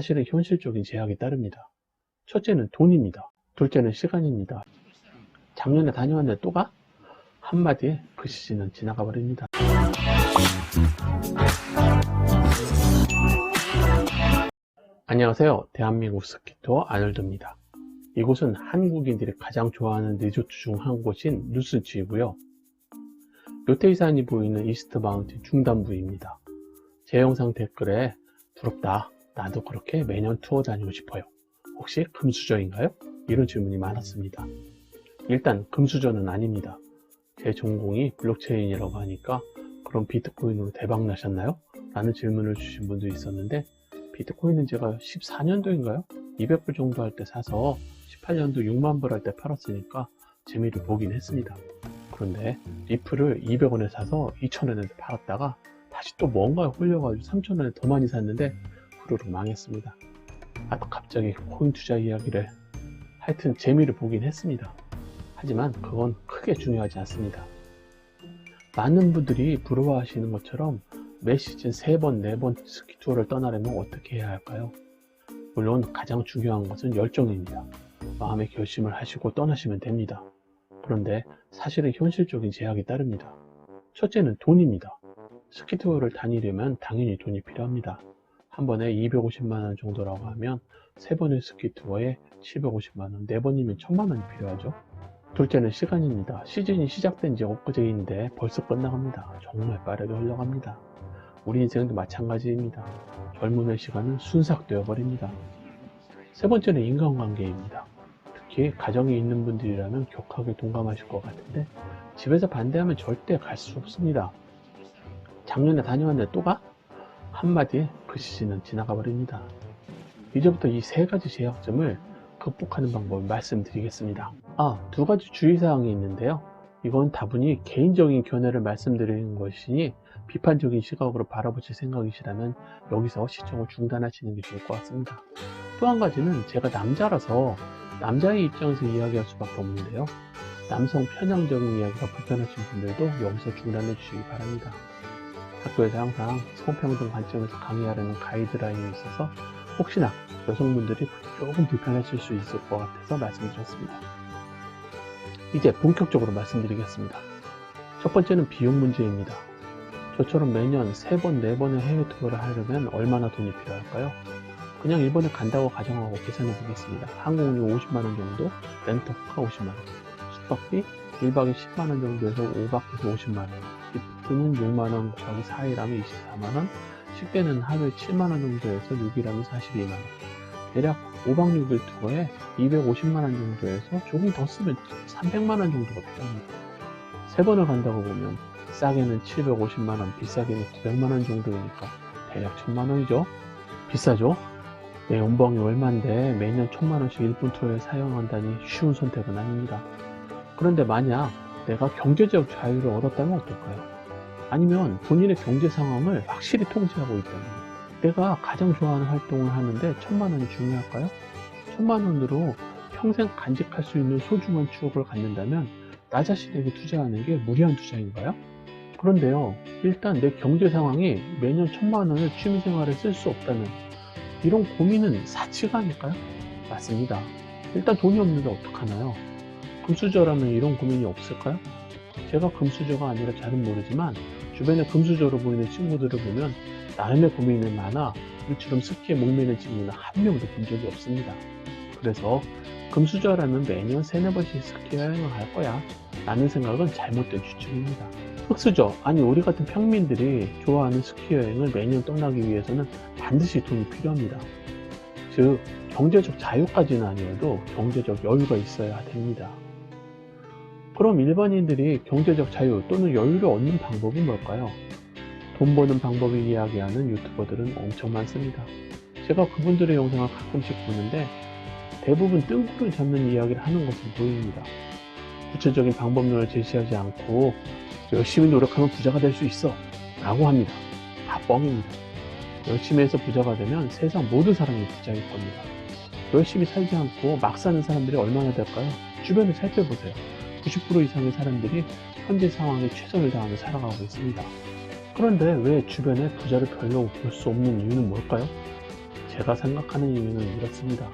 사실은 현실적인 제약이 따릅니다. 첫째는 돈입니다. 둘째는 시간입니다. 작년에 다녀왔는데 또 가? 한마디에 그 시즌은 지나가 버립니다. 안녕하세요. 대한민국 스키투어 아놀드입니다. 이곳은 한국인들이 가장 좋아하는 리조트 중 한 곳인 누스지이고요. 롯데이산이 보이는 이스트 마운틴 중단부입니다. 제 영상 댓글에 부럽다, 나도 그렇게 매년 투어 다니고 싶어요. 혹시 금수저인가요? 이런 질문이 많았습니다. 일단 금수저는 아닙니다. 제 전공이 블록체인이라고 하니까 그럼 비트코인으로 대박 나셨나요? 라는 질문을 주신 분도 있었는데, 비트코인은 제가 14년도인가요? 200불 정도 할 때 사서 18년도 6만 불 할 때 팔았으니까 재미를 보긴 했습니다. 그런데 리플을 200원에 사서 2000원에 팔았다가 다시 또 뭔가에 홀려가지고 3000원에 더 많이 샀는데 후루룩 망했습니다. 또 갑자기 코인 투자 이야기를, 하여튼 재미를 보긴 했습니다. 하지만 그건 크게 중요하지 않습니다. 많은 분들이 부러워하시는 것처럼 매 시즌 3번, 4번 스키 투어를 떠나려면 어떻게 해야 할까요? 물론 가장 중요한 것은 열정입니다. 마음의 결심을 하시고 떠나시면 됩니다. 그런데 사실은 현실적인 제약이 따릅니다. 첫째는 돈입니다. 스키 투어를 다니려면 당연히 돈이 필요합니다. 한 번에 250만원 정도라고 하면 3번의 스키 투어에 750만원, 4번이면 1000만원이 필요하죠. 둘째는 시간입니다. 시즌이 시작된 지 엊그제인데 벌써 끝나갑니다. 정말 빠르게 흘러갑니다. 우리 인생도 마찬가지입니다. 젊음의 시간은 순삭되어 버립니다. 세 번째는 인간관계입니다. 특히 가정이 있는 분들이라면 격하게 동감하실 것 같은데, 집에서 반대하면 절대 갈 수 없습니다. 작년에 다녀왔는데 또 가? 한마디에 그 시즌은 지나가 버립니다. 이제부터 이 3가지 제약점을 극복하는 방법을 말씀드리겠습니다. 두 가지 주의사항이 있는데요. 이건 다분히 개인적인 견해를 말씀드리는 것이니 비판적인 시각으로 바라보실 생각이시라면 여기서 시청을 중단하시는 게 좋을 것 같습니다. 또 한 가지는 제가 남자라서 남자의 입장에서 이야기할 수밖에 없는데요. 남성 편향적인 이야기가 불편하신 분들도 여기서 중단해 주시기 바랍니다. 학교에서 항상 성평등 관점에서 강의하려는 가이드라인이 있어서 혹시나 여성분들이 조금 불편하실 수 있을 것 같아서 말씀드렸습니다. 이제 본격적으로 말씀드리겠습니다. 첫 번째는 비용 문제입니다. 저처럼 매년 3번, 4번의 해외 투어를 하려면 얼마나 돈이 필요할까요? 그냥 일본에 간다고 가정하고 계산해 보겠습니다. 항공료 50만원 정도, 렌터카 50만원, 숙박비 1박에 10만원 정도에서 5박에서 50만원, 기프트는 6만원 곱하기 4일하면 24만원, 식대는 하루에 7만원 정도에서 6일하면 42만원, 대략 5박 6일 투어에 250만원 정도에서 조금 더 쓰면 300만원 정도가 필요합니다. 3번을 간다고 보면 싸게는 750만원, 비싸게는 900만원 정도이니까 대략 1000만원이죠. 비싸죠? 내 연봉이 얼만데 매년 1000만원씩 일본 투어에 사용한다니 쉬운 선택은 아닙니다. 그런데 만약 내가 경제적 자유를 얻었다면 어떨까요? 아니면 본인의 경제 상황을 확실히 통제하고 있다면, 내가 가장 좋아하는 활동을 하는데 1000만원이 중요할까요? 1000만원으로 평생 간직할 수 있는 소중한 추억을 갖는다면 나 자신에게 투자하는 게 무리한 투자인가요? 그런데요, 일단 내 경제 상황이 매년 1000만원을 취미생활에 쓸 수 없다면 이런 고민은 사치가 아닐까요? 맞습니다. 일단 돈이 없는데 어떡하나요? 금수저라면 이런 고민이 없을까요? 제가 금수저가 아니라 잘은 모르지만 주변에 금수저로 보이는 친구들을 보면 나름의 고민이 많아 우리처럼 스키에 목매는 친구는 한 명도 본 적이 없습니다. 그래서 금수저라면 매년 3-4번씩 스키 여행을 할 거야 라는 생각은 잘못된 추측입니다. 흑수저, 아니 우리 같은 평민들이 좋아하는 스키 여행을 매년 떠나기 위해서는 반드시 돈이 필요합니다. 즉 경제적 자유까지는 아니어도 경제적 여유가 있어야 됩니다. 그럼 일반인들이 경제적 자유 또는 여유를 얻는 방법은 뭘까요? 돈 버는 방법을 이야기하는 유튜버들은 엄청 많습니다. 제가 그분들의 영상을 가끔씩 보는데 대부분 뜬구를 잡는 이야기를 하는 것으로 보입니다. 구체적인 방법론을 제시하지 않고 열심히 노력하면 부자가 될 수 있어 라고 합니다. 다 뻥입니다. 열심히 해서 부자가 되면 세상 모든 사람이 부자일 겁니다. 열심히 살지 않고 막 사는 사람들이 얼마나 될까요? 주변을 살펴보세요. 90% 이상의 사람들이 현재 상황에 최선을 다하며 살아가고 있습니다. 그런데 왜 주변에 부자를 별로 볼 수 없는 이유는 뭘까요? 제가 생각하는 이유는 이렇습니다.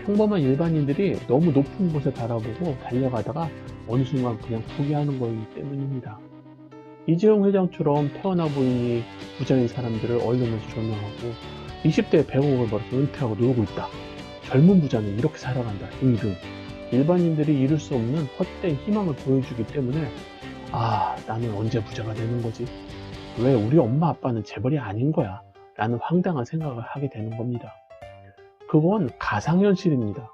평범한 일반인들이 너무 높은 곳을 바라보고 달려가다가 어느 순간 그냥 포기하는 거이기 때문입니다. 이재용 회장처럼 태어나 보이니 부자인 사람들을 언론에서 조명하고 20대에 100억을 벌어서 은퇴하고 놀고 있다. 젊은 부자는 이렇게 살아간다. 등등. 일반인들이 이룰 수 없는 헛된 희망을 보여주기 때문에 나는 언제 부자가 되는 거지? 왜 우리 엄마 아빠는 재벌이 아닌 거야? 라는 황당한 생각을 하게 되는 겁니다. 그건 가상현실입니다.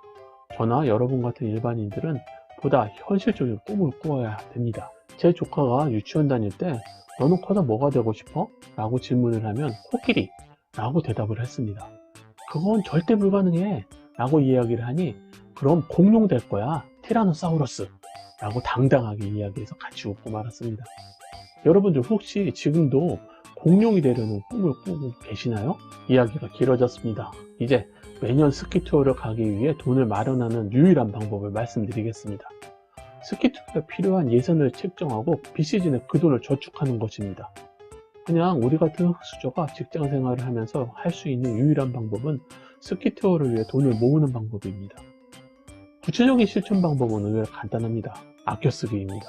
저나 여러분 같은 일반인들은 보다 현실적인 꿈을 꾸어야 됩니다. 제 조카가 유치원 다닐 때 너는 커서 뭐가 되고 싶어? 라고 질문을 하면 코끼리 라고 대답을 했습니다. 그건 절대 불가능해 라고 이야기를 하니 그럼 공룡 될 거야 티라노사우루스 라고 당당하게 이야기해서 같이 웃고 말았습니다. 여러분들 혹시 지금도 공룡이 되려는 꿈을 꾸고 계시나요? 이야기가 길어졌습니다. 이제 매년 스키 투어를 가기 위해 돈을 마련하는 유일한 방법을 말씀드리겠습니다. 스키 투어에 필요한 예산을 책정하고 비시즌에 그 돈을 저축하는 것입니다. 그냥 우리 같은 흙수저가 직장 생활을 하면서 할 수 있는 유일한 방법은 스키 투어를 위해 돈을 모으는 방법입니다. 구체적인 실천 방법은 의외로 간단합니다. 아껴 쓰기입니다.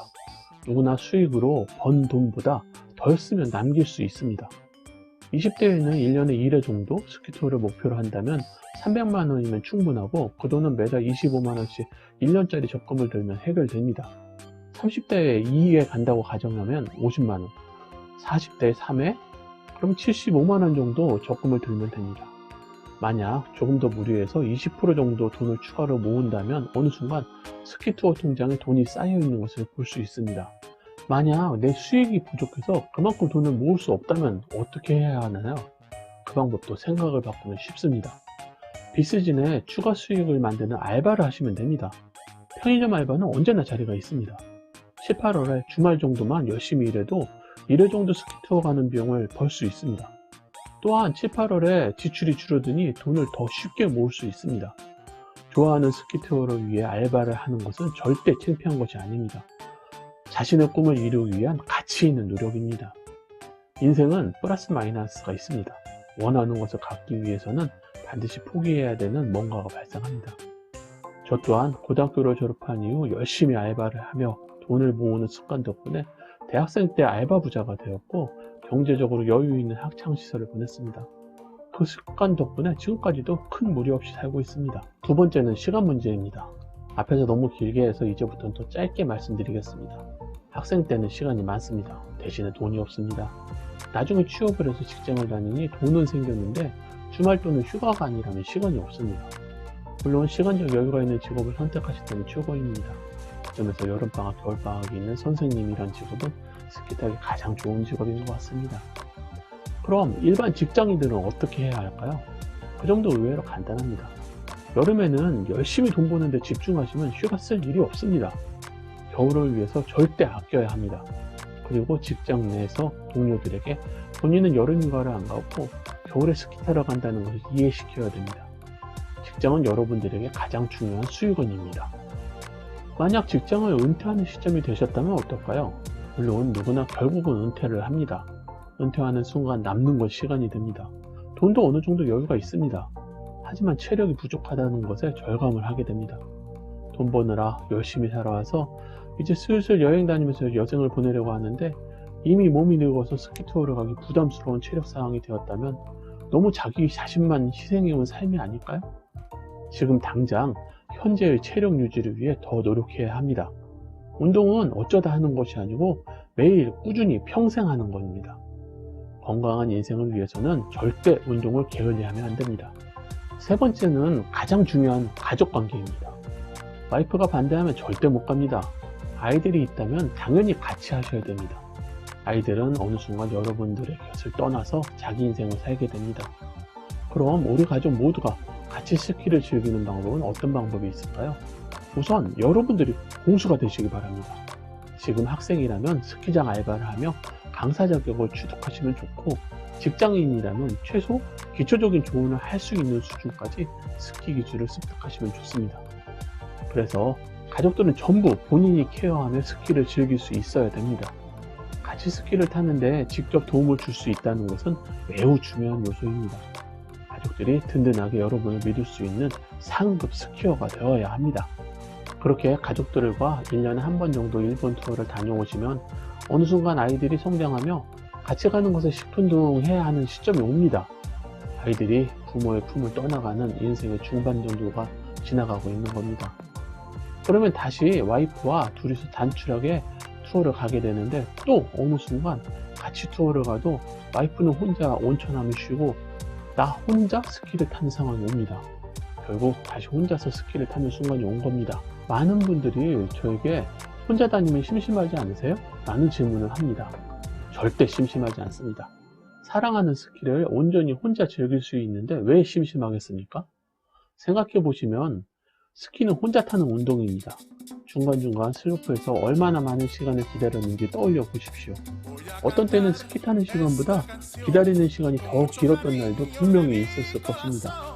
누구나 수익으로 번 돈보다 덜 쓰면 남길 수 있습니다. 20대에는 1년에 1회 정도 스키 투어를 목표로 한다면 300만 원이면 충분하고 그 돈은 매달 25만 원씩 1년짜리 적금을 들면 해결됩니다. 30대에 2회 간다고 가정하면 50만 원, 40대에 3회? 그럼 75만 원 정도 적금을 들면 됩니다. 만약 조금 더 무리해서 20% 정도 돈을 추가로 모은다면 어느 순간 스키 투어 통장에 돈이 쌓여 있는 것을 볼 수 있습니다. 만약 내 수익이 부족해서 그만큼 돈을 모을 수 없다면 어떻게 해야 하나요? 그 방법도 생각을 바꾸면 쉽습니다. 비시즌에 추가 수익을 만드는 알바를 하시면 됩니다. 편의점 알바는 언제나 자리가 있습니다. 7, 8월에 주말 정도만 열심히 일해도 1회 정도 스키 투어 가는 비용을 벌 수 있습니다. 또한 7, 8월에 지출이 줄어드니 돈을 더 쉽게 모을 수 있습니다. 좋아하는 스키 투어를 위해 알바를 하는 것은 절대 창피한 것이 아닙니다. 자신의 꿈을 이루기 위한 가치 있는 노력입니다. 인생은 플러스 마이너스가 있습니다. 원하는 것을 갖기 위해서는 반드시 포기해야 되는 뭔가가 발생합니다. 저 또한 고등학교를 졸업한 이후 열심히 알바를 하며 돈을 모으는 습관 덕분에 대학생 때 알바 부자가 되었고 경제적으로 여유 있는 학창시절을 보냈습니다. 그 습관 덕분에 지금까지도 큰 무리 없이 살고 있습니다. 두 번째는 시간 문제입니다. 앞에서 너무 길게 해서 이제부터는 더 짧게 말씀드리겠습니다. 학생 때는 시간이 많습니다. 대신에 돈이 없습니다. 나중에 취업을 해서 직장을 다니니 돈은 생겼는데 주말 또는 휴가가 아니라면 시간이 없습니다. 물론 시간적 여유가 있는 직업을 선택하셨다면 최고입니다. 그 점에서 여름방학, 겨울방학이 있는 선생님이란 직업은 스키 타기 가장 좋은 직업인 것 같습니다. 그럼 일반 직장인들은 어떻게 해야 할까요? 그 점도 의외로 간단합니다. 여름에는 열심히 돈 버는데 집중하시면 휴가 쓸 일이 없습니다. 겨울을 위해서 절대 아껴야 합니다. 그리고 직장 내에서 동료들에게 본인은 여름휴가를 안 가고 겨울에 스키 타러 간다는 것을 이해시켜야 됩니다. 직장은 여러분들에게 가장 중요한 수익원입니다. 만약 직장을 은퇴하는 시점이 되셨다면 어떨까요? 물론 누구나 결국은 은퇴를 합니다. 은퇴하는 순간 남는 건 시간이 됩니다. 돈도 어느 정도 여유가 있습니다. 하지만 체력이 부족하다는 것에 절감을 하게 됩니다. 돈 버느라 열심히 살아와서 이제 슬슬 여행 다니면서 여생을 보내려고 하는데 이미 몸이 늙어서 스키 투어를 가기 부담스러운 체력 상황이 되었다면 너무 자기 자신만 희생해온 삶이 아닐까요? 지금 당장 현재의 체력 유지를 위해 더 노력해야 합니다. 운동은 어쩌다 하는 것이 아니고 매일 꾸준히 평생 하는 겁니다. 건강한 인생을 위해서는 절대 운동을 게을리하면 안 됩니다. 세 번째는 가장 중요한 가족 관계입니다. 와이프가 반대하면 절대 못 갑니다. 아이들이 있다면 당연히 같이 하셔야 됩니다. 아이들은 어느 순간 여러분들의 곁을 떠나서 자기 인생을 살게 됩니다. 그럼 우리 가족 모두가 같이 스키를 즐기는 방법은 어떤 방법이 있을까요? 우선 여러분들이 고수가 되시기 바랍니다. 지금 학생이라면 스키장 알바를 하며 강사 자격을 취득하시면 좋고 직장인이라면 최소 기초적인 조언을 할 수 있는 수준까지 스키 기술을 습득하시면 좋습니다. 그래서 가족들은 전부 본인이 케어하며 스키를 즐길 수 있어야 됩니다. 같이 스키를 타는데 직접 도움을 줄 수 있다는 것은 매우 중요한 요소입니다. 가족들이 든든하게 여러분을 믿을 수 있는 상급 스키어가 되어야 합니다. 그렇게 가족들과 1년에 한 번 정도 일본 투어를 다녀오시면 어느 순간 아이들이 성장하며 같이 가는 것에 시큰둥해야 하는 시점이 옵니다. 아이들이 부모의 품을 떠나가는 인생의 중반 정도가 지나가고 있는 겁니다. 그러면 다시 와이프와 둘이서 단출하게 투어를 가게 되는데, 또 어느 순간 같이 투어를 가도 와이프는 혼자 온천하며 쉬고 나 혼자 스키를 타는 상황이 옵니다. 결국 다시 혼자서 스키를 타는 순간이 온 겁니다. 많은 분들이 저에게 혼자 다니면 심심하지 않으세요? 라는 질문을 합니다. 절대 심심하지 않습니다. 사랑하는 스키를 온전히 혼자 즐길 수 있는데 왜 심심하겠습니까? 생각해 보시면 스키는 혼자 타는 운동입니다. 중간중간 슬로프에서 얼마나 많은 시간을 기다렸는지 떠올려 보십시오. 어떤 때는 스키 타는 시간보다 기다리는 시간이 더 길었던 날도 분명히 있었을 것입니다.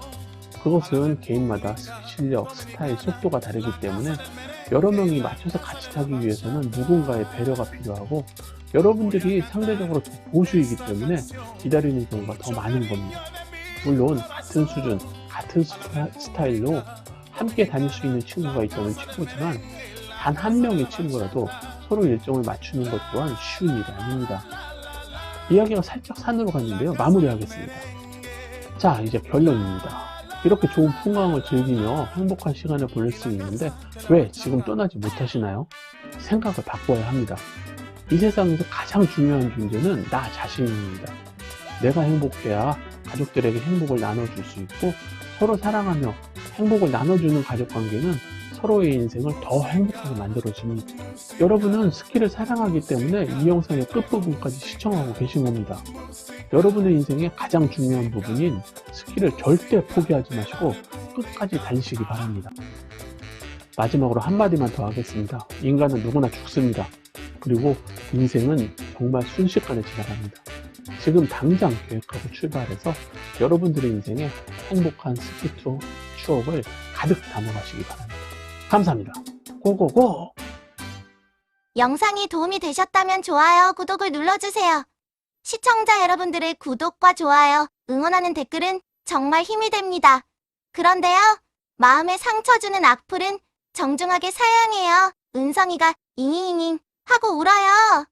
그것은 개인마다 스키 실력, 스타일, 속도가 다르기 때문에 여러 명이 맞춰서 같이 타기 위해서는 누군가의 배려가 필요하고, 여러분들이 상대적으로 더 보수이기 때문에 기다리는 경우가 더 많은 겁니다. 물론 같은 수준, 같은 스타일로 함께 다닐 수 있는 친구가 있다면 친구지만, 단 한 명의 친구라도 서로 일정을 맞추는 것 또한 쉬운 일이 아닙니다. 이야기가 살짝 산으로 갔는데요. 마무리하겠습니다. 자, 이제 결론입니다. 이렇게 좋은 풍광을 즐기며 행복한 시간을 보낼 수 있는데 왜 지금 떠나지 못하시나요? 생각을 바꿔야 합니다. 이 세상에서 가장 중요한 존재는 나 자신입니다. 내가 행복해야 가족들에게 행복을 나눠줄 수 있고, 서로 사랑하며 행복을 나눠주는 가족관계는 서로의 인생을 더 행복하게 만들어줍니다. 여러분은 스키를 사랑하기 때문에 이 영상의 끝부분까지 시청하고 계신 겁니다. 여러분의 인생의 가장 중요한 부분인 스키를 절대 포기하지 마시고 끝까지 달리시기 바랍니다. 마지막으로 한마디만 더 하겠습니다. 인간은 누구나 죽습니다. 그리고 인생은 정말 순식간에 지나갑니다. 지금 당장 계획하고 출발해서 여러분들의 인생에 행복한 스키 투어 추억을 가득 담아가시기 바랍니다. 감사합니다. 고고고! 영상이 도움이 되셨다면 좋아요, 구독을 눌러주세요. 시청자 여러분들의 구독과 좋아요, 응원하는 댓글은 정말 힘이 됩니다. 그런데요, 마음에 상처 주는 악플은 정중하게 사양해요. 은성이가 잉잉잉 하고 울어요.